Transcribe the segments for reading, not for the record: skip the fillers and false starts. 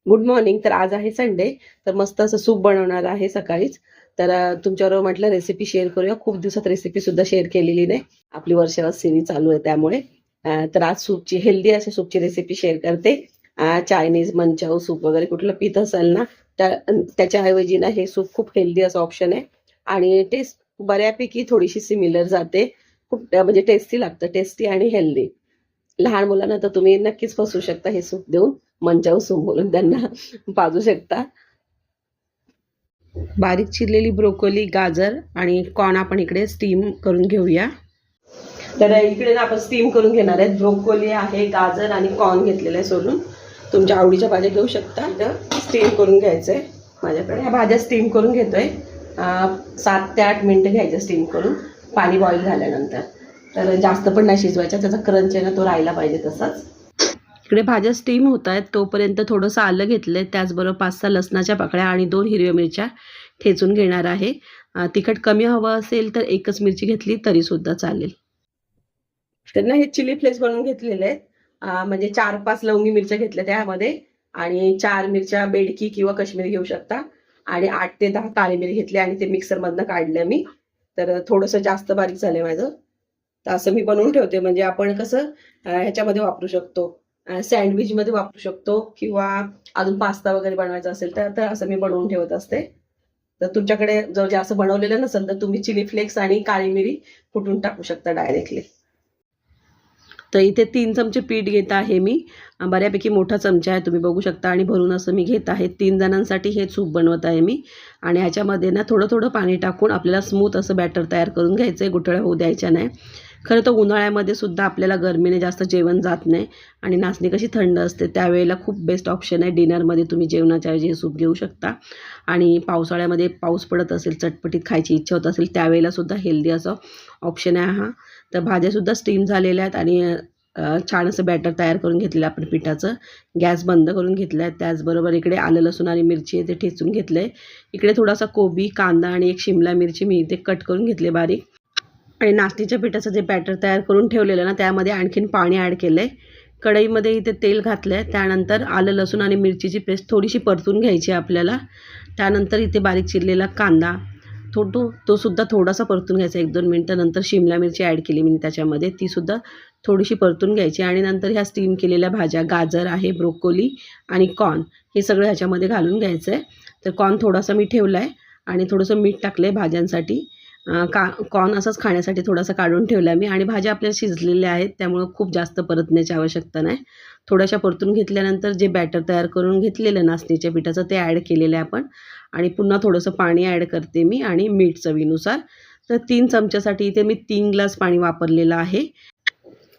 Good morning. तर आज आहे संडे, तर मस्त असं सूप बनवणार आहे सकाळीच. तर तुमच्याबरोबर म्हटलं रेसिपी शेअर करूया. खूप दिवसात रेसिपी सुद्धा शेअर केलेली नाही. आपली वर्षाला सिरीज चालू आहे त्यामुळे. तर आज सूपची हेल्दी अशी सूपची रेसिपी शेअर करते. चायनीज मंचाऊ सूप वगैरे कुठलं पित असेल ना, त्याच्याऐवजी ना हे सूप खूप हेल्दी असं ऑप्शन आहे आणि टेस्ट बऱ्यापैकी थोडीशी सिमिलर जाते. खूप म्हणजे टेस्टी लागतं, टेस्टी आणि हेल्दी. लहान मुलांना तर तुम्ही नक्कीच फसवू शकता हे सूप देऊन. मंचाऊ सूप बोलून त्यांना पाजू शकता. बारीक चिरलेली ब्रोकोली, गाजर आणि कॉर्न आपण इकडे स्टीम करून घेऊया. तर इकडे ना आपण स्टीम करून घेणार आहेत. ब्रोकोली आहे, गाजर आणि कॉर्न घेतलेलं आहे सोलून. तुमच्या आवडीच्या भाज्या घेऊ शकता. इथं स्टीम करून घ्यायचंय. माझ्याकडे ह्या भाज्या स्टीम करून घेतोय. 7 ते 8 मिनिटं घ्यायचं स्टीम करून, पाणी बॉईल झाल्यानंतर. तर जास्त पण नाही शिजवायचा, त्याचा क्रंच आहे ना तो राहायला पाहिजे तसाच. इकडे भाज्या स्टीम होत आहेत तोपर्यंत थोडंसं आलं घेतलंय, त्याचबरोबर 5-6 लसणाच्या पाकळ्या आणि 2 हिरव्या मिरच्या ठेचून घेणार आहे. तिखट कमी हवं असेल तर एकच मिरची घेतली तरी सुद्धा चालेल. तर ना हे चिली फ्लेक्स बनवून घेतलेले आहेत. म्हणजे 4-5 लवंगी मिरच्या घेतल्या त्यामध्ये आणि 4 मिरच्या बेडकी किंवा काश्मीरी घेऊ शकता आणि 8 ते 10 काळी मिरी घेतली आणि ते मिक्सरमधनं काढलं मी. तर थोडंसं जास्त बारीक झालंय माझं. तर असं मी बनवून ठेवते, म्हणजे आपण कसं ह्याच्यामध्ये वापरू शकतो, सँडविचमध्ये वापरू शकतो किंवा अजून पास्ता वगैरे बनवायचा असेल तर तर असं मी बनवून ठेवत असते. तर तुमच्याकडे जर जास्त बनवलेलं नसेल तर तुम्ही चिली फ्लेक्स आणि काळी मिरी कुटून टाकू शकता डायरेक्टली. तर इथे 3 चमचे पीठ घेत आहे मी. बऱ्यापैकी मोठा चमचा आहे, तुम्ही बघू शकता, आणि भरून असं मी घेत आहे. 3 जणांसाठी हे सूप बनवत आहे मी. आणि ह्याच्यामध्ये ना थोडं थोडं पाणी टाकून आपल्याला स्मूथ असं बॅटर तयार करून घ्यायचं आहे, गुठळ्या होऊ द्यायच्या नाही. खरं तर उन्हाळ्यामध्ये सुद्धा आपल्याला गरमीने जास्त जेवण जात नाही आणि नाचणी कशी थंड असते, त्यावेळेला खूप बेस्ट ऑप्शन आहे. डिनरमध्ये तुम्ही जेवणाच्या ऐवजी हे सूप घेऊ शकता. आणि पावसाळ्यामध्ये पाऊस पडत असेल, चटपटीत खायची इच्छा होत असेल, त्यावेळेला सुद्धा हेल्दी असं ऑप्शन आहे हा. तर भाज्यासुद्धा स्टीम झालेल्या आहेत आणि छान असं बॅटर तयार करून घेतलेलं आपण पिठाचं. गॅस बंद करून घेतला आहे. त्याचबरोबर इकडे आलं लसूण आणि मिरची आहे ते ठेचून घेतलं आहे. इकडे थोडासा कोबी, कांदा आणि एक शिमला मिरची मी इथे कट करून घेतले बारीक. आणि नाचणीच्या पिठाचं जे बॅटर तयार करून ठेवलेलं ना, त्यामध्ये आणखीन पाणी ॲड केलं आहे. कढईमध्ये इथे तेल घातलं आहे. त्यानंतर आलं लसूण आणि मिरचीची पेस्ट थोडीशी परतून घ्यायची आपल्याला. त्यानंतर इथे बारीक चिरलेला कांदा, तो सुद्धा थोडासा परतून घ्यायचा 1-2 मिनटं. नंतर शिमला मिरची ॲड केली मी त्याच्यामध्ये, तीसुद्धा थोडीशी परतून घ्यायची. आणि नंतर ह्या स्टीम केलेल्या भाज्या, गाजर आहे, ब्रोकोली आणि कॉर्न, हे सगळं ह्याच्यामध्ये घालून घ्यायचं आहे. तर कॉर्न थोडासा मी ठेवला आहे आणि थोडंसं मीठ टाकलं आहे भाज्यांसाठी. कॉर्न असंच खाण्यासाठी थोडासा काढून ठेवला आहे मी. आणि भाज्या आपल्या शिजलेल्या आहेत त्यामुळं खूप जास्त परतण्याची आवश्यकता नाही. थोड्याशा परतून घेतल्यानंतर जे बॅटर तयार करून घेतलेलं नाचणीच्या पिठाचं ते ॲड केलेलं आहे आपण. आणि पुन्हा थोडंसं पाणी ॲड करते मी आणि मीठ चवीनुसार. तर 3 चमच्यासाठी इथे मी 3 ग्लास पाणी वापरलेलं आहे.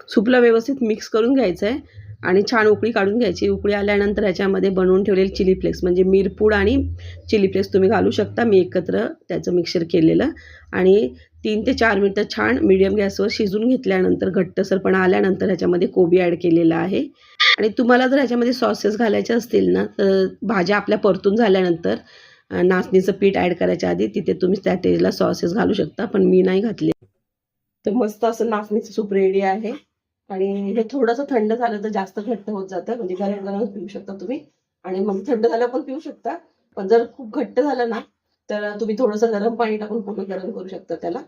सूपला व्यवस्थित मिक्स करून घ्यायचं आहे आणि छान उकळी काढून घ्यायची. उकळी आल्यानंतर ह्याच्यामध्ये बनवून ठेवलेले चिली फ्लेक्स, म्हणजे मिरपूड आणि चिली फ्लेक्स तुम्ही घालू शकता. मी एकत्र त्याचं मिक्सर केलेलं. आणि 3 ते 4 मिनटं छान मीडियम गॅसवर शिजून घेतल्यानंतर, घट्टसरपणा आल्यानंतर ह्याच्यामध्ये कोबी ॲड केलेला आहे. आणि तुम्हाला जर ह्याच्यामध्ये सॉसेस घालायचे असतील ना, तर भाज्या आपल्या परतून झाल्यानंतर नाचणीचं पीठ ॲड करायच्या आधी तिथे तुम्ही त्या टेजला सॉसेस घालू शकता, पण मी नाही घातले. तर मस्त असं नाचणीचं सूप रेडी आहे. आणि हे थोडंसं थंड झालं तर जास्त घट्ट होत जातं, म्हणजे गरम गरम पिऊ शकता तुम्ही आणि मग थंड झालं पण पिऊ शकता. पण जर खूप घट्ट झालं ना, तर तुम्ही थोडंसं गरम पाणी टाकून पूर्ण गरम करू शकता त्याला.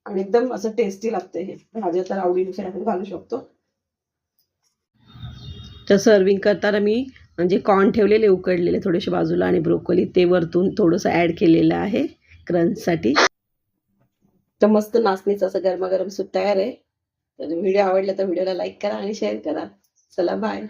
आणि एकदम असं टेस्टी लागतं हे. भाज्या तर आवडीनुसार आपण घालू शकतो. तर सर्विंग करताना मी म्हणजे कॉर्न ठेवलेले उकडलेले थोडेसे बाजूला आणि ब्रोकोली ते वरतून थोडंसं ॲड केलेलं आहे क्रंचसाठी. तर मस्त नाचणीचं असं गरमागरम सूप तयार आहे. तर व्हिडिओ आवडला तर व्हिडिओला लाईक करा आणि शेअर करा. चला बाय.